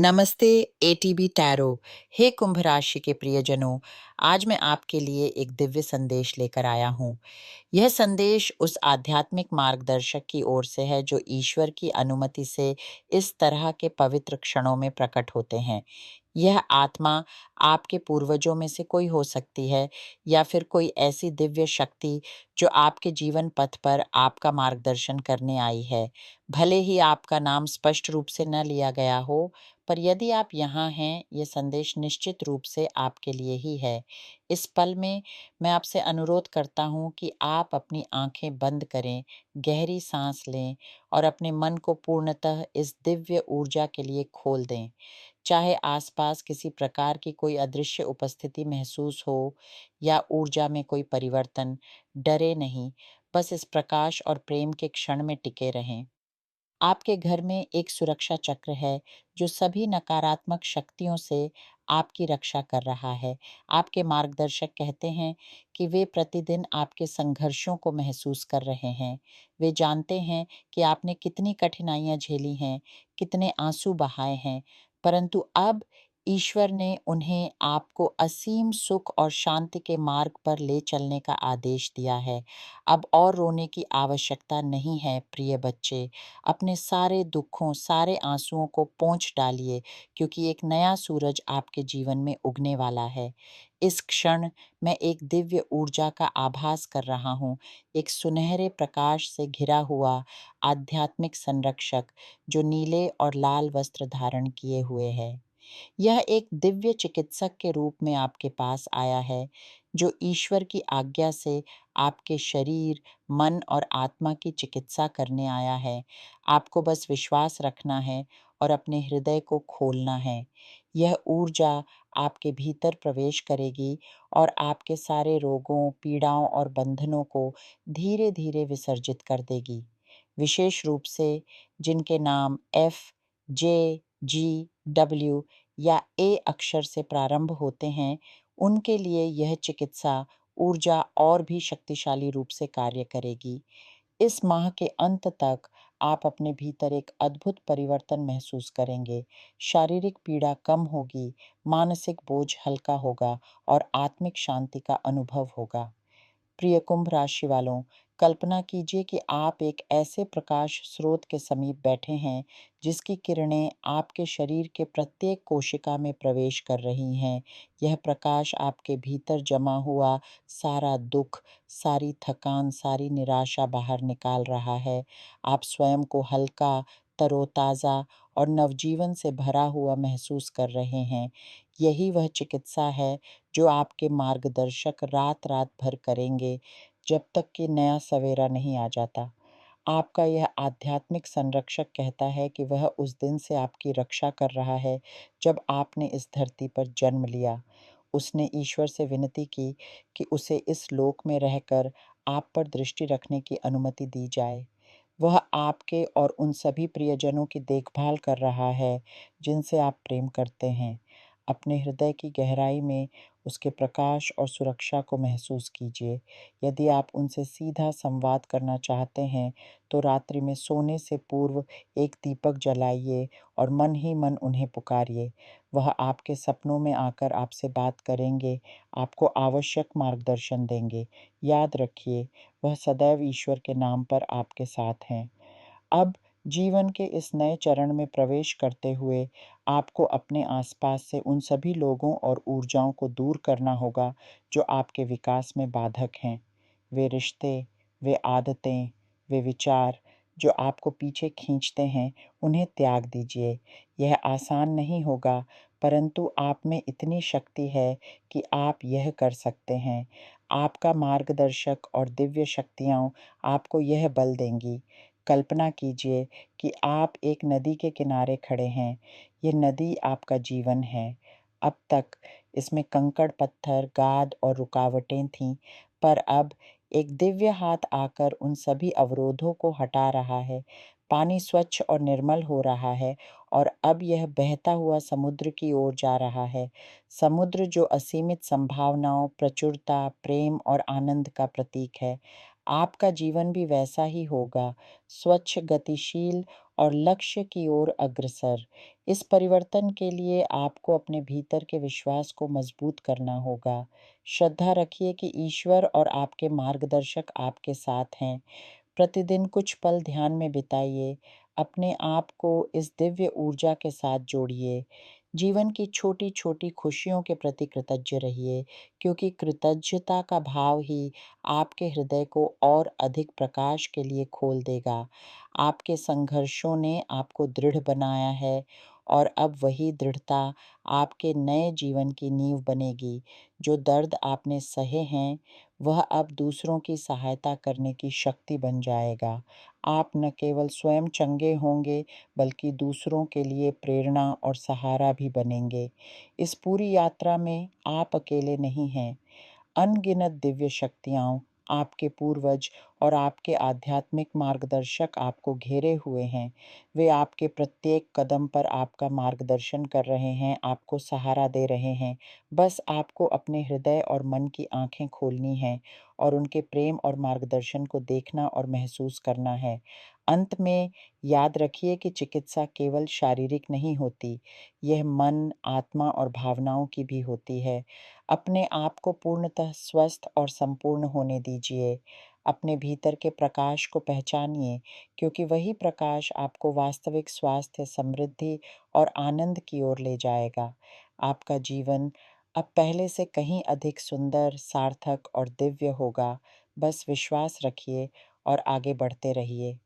नमस्ते ATB tarot. हे कुंभ राशि के प्रियजनों, आज मैं आपके लिए एक दिव्य संदेश लेकर आया हूँ। यह संदेश उस आध्यात्मिक मार्गदर्शक की ओर से है जो ईश्वर की अनुमति से इस तरह के पवित्र क्षणों में प्रकट होते हैं। यह आत्मा आपके पूर्वजों में से कोई हो सकती है या फिर कोई ऐसी दिव्य शक्ति जो आपके जीवन पथ पर आपका मार्गदर्शन करने आई है। भले ही आपका नाम स्पष्ट रूप से न लिया गया हो, पर यदि आप यहाँ हैं, ये संदेश निश्चित रूप से आपके लिए ही है। इस पल में मैं आपसे अनुरोध करता हूँ कि आप अपनी आंखें बंद करें, गहरी सांस लें और अपने मन को पूर्णतः इस दिव्य ऊर्जा के लिए खोल दें। चाहे आसपास किसी प्रकार की कोई अदृश्य उपस्थिति महसूस हो या ऊर्जा में कोई परिवर्तन, डरे नहीं, बस इस प्रकाश और प्रेम के क्षण में टिके रहें। आपके घर में एक सुरक्षा चक्र है जो सभी नकारात्मक शक्तियों से आपकी रक्षा कर रहा है। आपके मार्गदर्शक कहते हैं कि वे प्रतिदिन आपके संघर्षों को महसूस कर रहे हैं। वे जानते हैं कि आपने कितनी कठिनाइयां झेली हैं, कितने आंसू बहाए हैं, परंतु अब ईश्वर ने उन्हें आपको असीम सुख और शांति के मार्ग पर ले चलने का आदेश दिया है। अब और रोने की आवश्यकता नहीं है, प्रिय बच्चे। अपने सारे दुखों, सारे आंसुओं को पोंछ डालिए, क्योंकि एक नया सूरज आपके जीवन में उगने वाला है। इस क्षण मैं एक दिव्य ऊर्जा का आभास कर रहा हूँ, एक सुनहरे प्रकाश से घिरा हुआ आध्यात्मिक संरक्षक जो नीले और लाल वस्त्र धारण किए हुए है। यह एक दिव्य चिकित्सक के रूप में आपके पास आया है, जो ईश्वर की आज्ञा से आपके शरीर, मन और आत्मा की चिकित्सा करने आया है। आपको बस विश्वास रखना है और अपने हृदय को खोलना है। यह ऊर्जा आपके भीतर प्रवेश करेगी और आपके सारे रोगों, पीड़ाओं और बंधनों को धीरे-धीरे विसर्जित कर देगी। विशेष रूप से जिनके नाम एफ, जे, जी, डब्ल्यू या ए अक्षर से प्रारंभ होते हैं, उनके लिए यह चिकित्सा ऊर्जा और भी शक्तिशाली रूप से कार्य करेगी। इस माह के अंत तक आप अपने भीतर एक अद्भुत परिवर्तन महसूस करेंगे। शारीरिक पीड़ा कम होगी, मानसिक बोझ हल्का होगा और आत्मिक शांति का अनुभव होगा। प्रिय कुंभ राशि वालों, कल्पना कीजिए कि आप एक ऐसे प्रकाश स्रोत के समीप बैठे हैं जिसकी किरणें आपके शरीर के प्रत्येक कोशिका में प्रवेश कर रही हैं। यह प्रकाश आपके भीतर जमा हुआ सारा दुख, सारी थकान, सारी निराशा बाहर निकाल रहा है। आप स्वयं को हल्का, तरोताज़ा और नवजीवन से भरा हुआ महसूस कर रहे हैं। यही वह चिकित्सा है जो आपके मार्गदर्शक रात-रात भर करेंगे, जब तक कि नया सवेरा नहीं आ जाता। आपका यह आध्यात्मिक संरक्षक कहता है कि वह उस दिन से आपकी रक्षा कर रहा है, जब आपने इस धरती पर जन्म लिया। उसने ईश्वर से विनती की कि उसे इस लोक में रहकर आप पर दृष्टि रखने की अनुमति दी जाए। वह आपके और उन सभी प्रियजनों की देखभाल कर रहा है, जिनसे आप प्रेम करते हैं। अपने हृदय की गहराई में उसके प्रकाश और सुरक्षा को महसूस कीजिए। यदि आप उनसे सीधा संवाद करना चाहते हैं, तो रात्रि में सोने से पूर्व एक दीपक जलाइए और मन ही मन उन्हें पुकारिए। वह आपके सपनों में आकर आपसे बात करेंगे, आपको आवश्यक मार्गदर्शन देंगे। याद रखिए, वह सदैव ईश्वर के नाम पर आपके साथ हैं। अब जीवन के इस नए चरण में प्रवेश करते हुए आपको अपने आसपास से उन सभी लोगों और ऊर्जाओं को दूर करना होगा जो आपके विकास में बाधक हैं। वे रिश्ते, वे आदतें, वे विचार जो आपको पीछे खींचते हैं, उन्हें त्याग दीजिए। यह आसान नहीं होगा, परंतु आप में इतनी शक्ति है कि आप यह कर सकते हैं। आपका मार्गदर्शक और दिव्य शक्तियाँ आपको यह बल देंगी। कल्पना कीजिए कि आप एक नदी के किनारे खड़े हैं। ये नदी आपका जीवन है। अब तक इसमें कंकड़ पत्थर, गाद और रुकावटें थीं, पर अब एक दिव्य हाथ आकर उन सभी अवरोधों को हटा रहा है। पानी स्वच्छ और निर्मल हो रहा है और अब यह बहता हुआ समुद्र की ओर जा रहा है। समुद्र जो असीमित संभावनाओं, प्रचुरता, प्रेम और आनंद का प्रतीक है। आपका जीवन भी वैसा ही होगा, स्वच्छ, गतिशील और लक्ष्य की ओर अग्रसर। इस परिवर्तन के लिए आपको अपने भीतर के विश्वास को मजबूत करना होगा। श्रद्धा रखिए कि ईश्वर और आपके मार्गदर्शक आपके साथ हैं। प्रतिदिन कुछ पल ध्यान में बिताइए। अपने आप को इस दिव्य ऊर्जा के साथ जोड़िए। जीवन की छोटी-छोटी खुशियों के प्रति कृतज्ञ रहिए, क्योंकि कृतज्ञता का भाव ही आपके हृदय को और अधिक प्रकाश के लिए खोल देगा। आपके संघर्षों ने आपको दृढ़ बनाया है और अब वही दृढ़ता आपके नए जीवन की नींव बनेगी। जो दर्द आपने सहे हैं, वह अब दूसरों की सहायता करने की शक्ति बन जाएगा। आप न केवल स्वयं चंगे होंगे, बल्कि दूसरों के लिए प्रेरणा और सहारा भी बनेंगे। इस पूरी यात्रा में आप अकेले नहीं हैं। अनगिनत दिव्य शक्तियाँ, आपके पूर्वज और आपके आध्यात्मिक मार्गदर्शक आपको घेरे हुए हैं। वे आपके प्रत्येक कदम पर आपका मार्गदर्शन कर रहे हैं, आपको सहारा दे रहे हैं। बस आपको अपने हृदय और मन की आँखें खोलनी हैं और उनके प्रेम और मार्गदर्शन को देखना और महसूस करना है। अंत में याद रखिए कि चिकित्सा केवल शारीरिक नहीं होती, यह मन, आत्मा और भावनाओं की भी होती है। अपने आप को पूर्णतः स्वस्थ और संपूर्ण होने दीजिए। अपने भीतर के प्रकाश को पहचानिए, क्योंकि वही प्रकाश आपको वास्तविक स्वास्थ्य, समृद्धि और आनंद की ओर ले जाएगा। आपका जीवन अब पहले से कहीं अधिक सुंदर, सार्थक और दिव्य होगा। बस विश्वास रखिए और आगे बढ़ते रहिए।